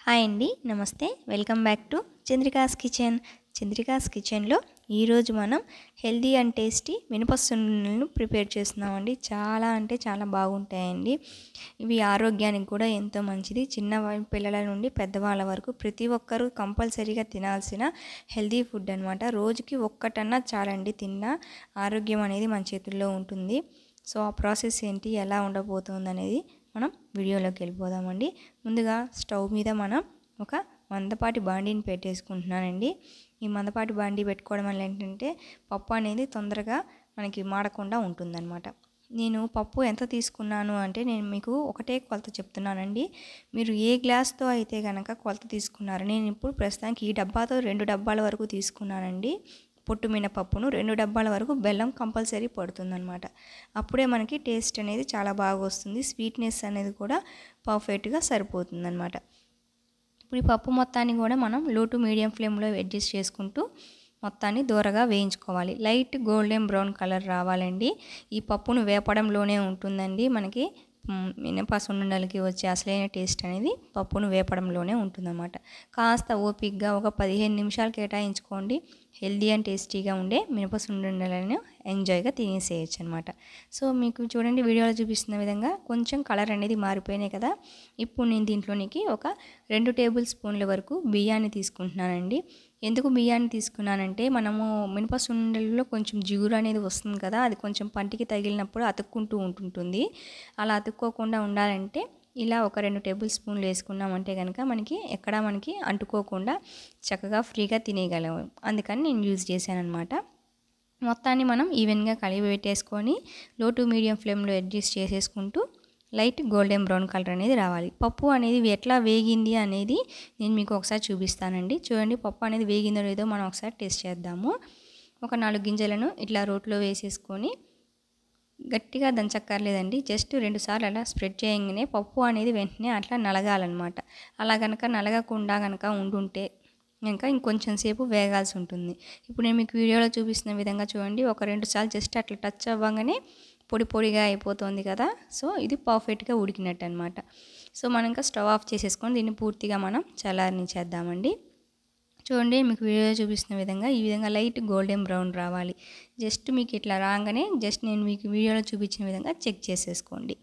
Hi అండి, నమస్తే. Welcome back to Chandrika's kitchen. Chandrika's కిచెన్లో ఈరోజు మనం హెల్దీ అండ్ టేస్టీ మినపసున్నులను ప్రిపేర్ చేస్తున్నామండి. చాలా అంటే చాలా బాగుంటాయండి. ఇవి ఆరోగ్యానికి కూడా ఎంతో మంచిది. చిన్న పిల్లల నుండి పెద్దవాళ్ళ వరకు ప్రతి ఒక్కరూ కంపల్సరీగా తినాల్సిన హెల్దీ ఫుడ్ అనమాట. రోజుకి ఒక్కటన్నా చాలండి, తిన్నా ఆరోగ్యం అనేది మన చేతుల్లో ఉంటుంది. సో ఆ ప్రాసెస్ ఏంటి, ఎలా ఉండబోతుంది అనేది మనం వీడియోలోకి వెళ్ళిపోదామండి. ముందుగా స్టవ్ మీద మనం ఒక మందపాటి బాండీని పెట్టేసుకుంటున్నానండి. ఈ మందపాటి బాండీ పెట్టుకోవడం వల్ల ఏంటంటే పప్పు అనేది తొందరగా మనకి మాడకుండా ఉంటుందన్నమాట. నేను పప్పు ఎంత తీసుకున్నాను అంటే నేను మీకు ఒకటే కొలత చెప్తున్నానండి. మీరు ఏ గ్లాస్తో అయితే కనుక కొలత తీసుకున్నారు, నేను ఇప్పుడు ప్రస్తుతానికి ఈ డబ్బాతో 2 డబ్బాల వరకు తీసుకున్నానండి. పొట్టు మినపప్పును 2 డబ్బాల వరకు బెల్లం కంపల్సరీ పడుతుందన్నమాట. అప్పుడే మనకి టేస్ట్ అనేది చాలా బాగా వస్తుంది. స్వీట్నెస్ అనేది కూడా పర్ఫెక్ట్గా సరిపోతుందన్నమాట. ఇప్పుడు ఈ పప్పు మొత్తాన్ని కూడా మనం లో టు మీడియం ఫ్లేమ్లో అడ్జస్ట్ చేసుకుంటూ మొత్తాన్ని దూరగా వేయించుకోవాలి. లైట్ గోల్డెన్ బ్రౌన్ కలర్ రావాలండి. ఈ పప్పును వేపడంలోనే ఉంటుందండి మనకి మినపసున్నుండలకి వచ్చే అసలైన టేస్ట్ అనేది పప్పును వేపడంలోనే ఉంటుందన్నమాట. కాస్త ఓపిక్గా ఒక 15 నిమిషాలు కేటాయించుకోండి. హెల్దీ అండ్ టేస్టీగా ఉండే మినపసున్నుండలను ఎంజాయ్గా తినేసేయచ్చు అనమాట. సో మీకు చూడండి, వీడియోలో చూపిస్తున్న విధంగా కొంచెం కలర్ అనేది మారిపోయినాయి కదా. ఇప్పుడు నేను దీంట్లోనికి ఒక 2 టేబుల్ స్పూన్ల వరకు బియ్యాన్ని తీసుకుంటున్నానండి. ఎందుకు బియ్యాన్ని తీసుకున్నానంటే మనము మినపసున్నుండలలో కొంచెం జిగురు అనేది వస్తుంది కదా, అది కొంచెం పంటికి తగిలినప్పుడు అతుక్కుంటూ ఉంటుంటుంది. అలా అతుక్కోకుండా ఉండాలంటే ఇలా ఒక 2 టేబుల్ స్పూన్లు వేసుకున్నామంటే కనుక మనకి అంటుకోకుండా చక్కగా ఫ్రీగా తినేయగలము. అందుకని నేను యూజ్ చేశాను అనమాట. మొత్తాన్ని మనం ఈవెన్గా కలిపి పెట్టేసుకొని లో టు మీడియం ఫ్లేమ్లో అడ్జస్ట్ చేసేసుకుంటూ లైట్ గోల్డెన్ బ్రౌన్ కలర్ అనేది రావాలి. పప్పు అనేది ఎట్లా వేగింది అనేది నేను మీకు ఒకసారి చూపిస్తానండి. చూడండి, పప్పు అనేది వేగిందో లేదో మనం ఒకసారి టేస్ట్ చేద్దాము. ఒక 4 గింజలను ఇట్లా రోట్లో వేసేసుకొని గట్టిగా దంచక్కర్లేదండి. జస్ట్ 2 సార్లు అలా స్ప్రెడ్ చేయగానే పప్పు అనేది వెంటనే అట్లా నలగాలన్నమాట. అలా కనుక నలగకుండా ఉండుంటే ఇంకొంచెం సేపు వేగాల్సి ఉంటుంది. ఇప్పుడు నేను మీకు వీడియోలో చూపిస్తున్న విధంగా చూడండి, ఒక 2 సార్లు జస్ట్ అట్లా టచ్ అవ్వగానే పొడి పొడిగా అయిపోతుంది కదా. సో ఇది పర్ఫెక్ట్గా ఉడికినట్టు అనమాట. సో మనం ఇంకా స్టవ్ ఆఫ్ చేసేసుకొని దీన్ని పూర్తిగా మనం చల్లారనిచ్చేద్దామండి. చూడండి, మీకు వీడియో చూపిస్తున్న విధంగా ఈ విధంగా లైట్ గోల్డెన్ బ్రౌన్ రావాలి. జస్ట్ మీకు ఇట్లా రాగానే జస్ట్ నేను మీకు వీడియోలో చూపించిన విధంగా చెక్ చేసేసుకోండి.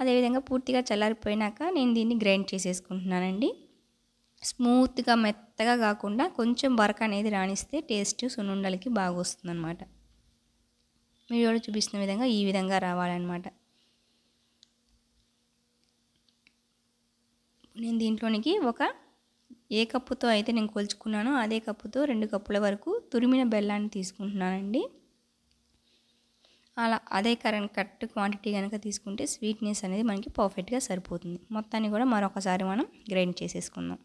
అదేవిధంగా పూర్తిగా చల్లారిపోయినాక నేను దీన్ని గ్రైండ్ చేసేసుకుంటున్నానండి. స్మూత్గా మెత్తగా కాకుండా కొంచెం బరక అనేది రాణిస్తే టేస్ట్ సున్నుండలకి బాగా వస్తుందన్నమాట. వీడియోలో చూపిస్తున్న విధంగా ఈ విధంగా రావాలన్నమాట. నేను దీంట్లోనికి ఏ కప్పుతో అయితే నేను కొలుచుకున్నానో అదే కప్పుతో 2 కప్పుల వరకు తురిమిన బెల్లాన్ని తీసుకుంటున్నానండి. అలా అదే కరెక్ట్ క్వాంటిటీ కనుక తీసుకుంటే స్వీట్నెస్ అనేది మనకి పర్ఫెక్ట్గా సరిపోతుంది. మొత్తాన్ని కూడా మరొకసారి మనం గ్రైండ్ చేసేసుకుందాం.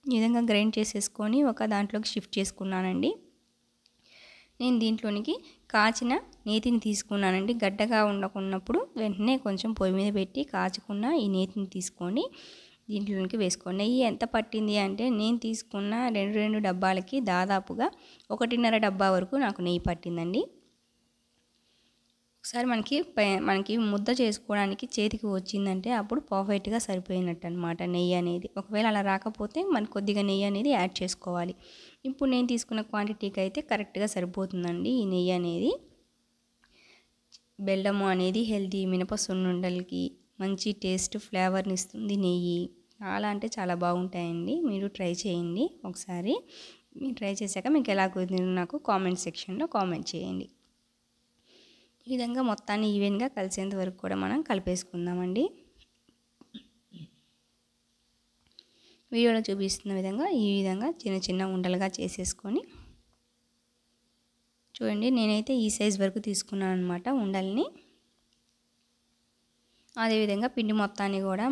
ఈ విధంగా గ్రైండ్ చేసేసుకొని ఒక దాంట్లోకి షిఫ్ట్ చేసుకున్నానండి. నేను దీంట్లోనికి కాచిన నేతిని తీసుకున్నానండి. గడ్డగా ఉండకున్నప్పుడు వెంటనే కొంచెం పొయ్యి మీద పెట్టి కాచుకున్న ఈ నేతిని తీసుకొని దీంట్లోనికి వేసుకోండి. నెయ్యి ఎంత పట్టింది అంటే నేను తీసుకున్న 2 డబ్బాలకి దాదాపుగా 1.5 డబ్బా వరకు నాకు నెయ్యి పట్టిందండి. ఒకసారి మనకి ముద్ద చేసుకోవడానికి చేతికి వచ్చిందంటే అప్పుడు పర్ఫెక్ట్గా సరిపోయినట్టు అనమాట నెయ్యి అనేది. ఒకవేళ అలా రాకపోతే మనకు కొద్దిగా నెయ్యి అనేది యాడ్ చేసుకోవాలి. ఇప్పుడు నేను తీసుకున్న క్వాంటిటీకి అయితే కరెక్ట్గా సరిపోతుందండి ఈ నెయ్యి అనేది. బెల్లము అనేది హెల్తీ, మినపసున్నుండలకి మంచి టేస్ట్ ఫ్లేవర్ని ఇస్తుంది నెయ్యి. చాలా అంటే చాలా బాగుంటాయండి. మీరు ట్రై చేయండి ఒకసారి. మీరు ట్రై చేశాక మీకు ఎలా కుదిరిందో నాకు కామెంట్ సెక్షన్లో కామెంట్ చేయండి. ఈ విధంగా మొత్తాన్ని ఈవెన్గా కలిసేంత వరకు కూడా మనం కలిపేసుకుందామండి. వీడియోలో చూపిస్తున్న విధంగా ఈ విధంగా చిన్న చిన్న ఉండలుగా చేసేసుకొని చూడండి, నేనైతే ఈ సైజ్ వరకు తీసుకున్నాను అనమాట ఉండల్ని. అదేవిధంగా పిండి మొత్తాన్ని కూడా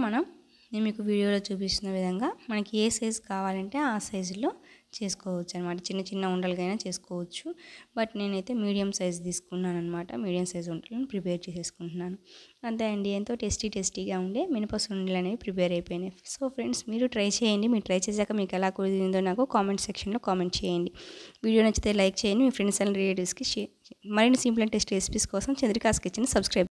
నేను మీకు వీడియోలో చూపిస్తున్న విధంగా మనకి ఏ సైజు కావాలంటే ఆ సైజులో చేసుకోవచ్చు అనమాట. చిన్న చిన్న ఉండలుగైనా చేసుకోవచ్చు. బట్ నేనైతే మీడియం సైజు తీసుకున్నాను అనమాట. మీడియం సైజు ఉండలను ప్రిపేర్ చేసేసుకుంటున్నాను. అంతే అండి, ఎంతో టేస్టీగా ఉండే మినపసున్నుండలు అనేవి ప్రిపేర్ అయిపోయినాయి. సో ఫ్రెండ్స్, మీరు ట్రై చేయండి. మీరు ట్రై చేశాక మీకు ఎలా కుదిరిందో నాకు కామెంట్ సెక్షన్లో కామెంట్ చేయండి. వీడియో నచ్చితే లైక్ చేయండి. మీ ఫ్రెండ్స్ అండ్ రిలేటివ్స్కి షేర్. మరిన్ని సింపుల్ అండ్ టేస్టీ రెసిపీస్ కోసం చంద్రికాస్ కిచెన్ సబ్స్క్రైబ్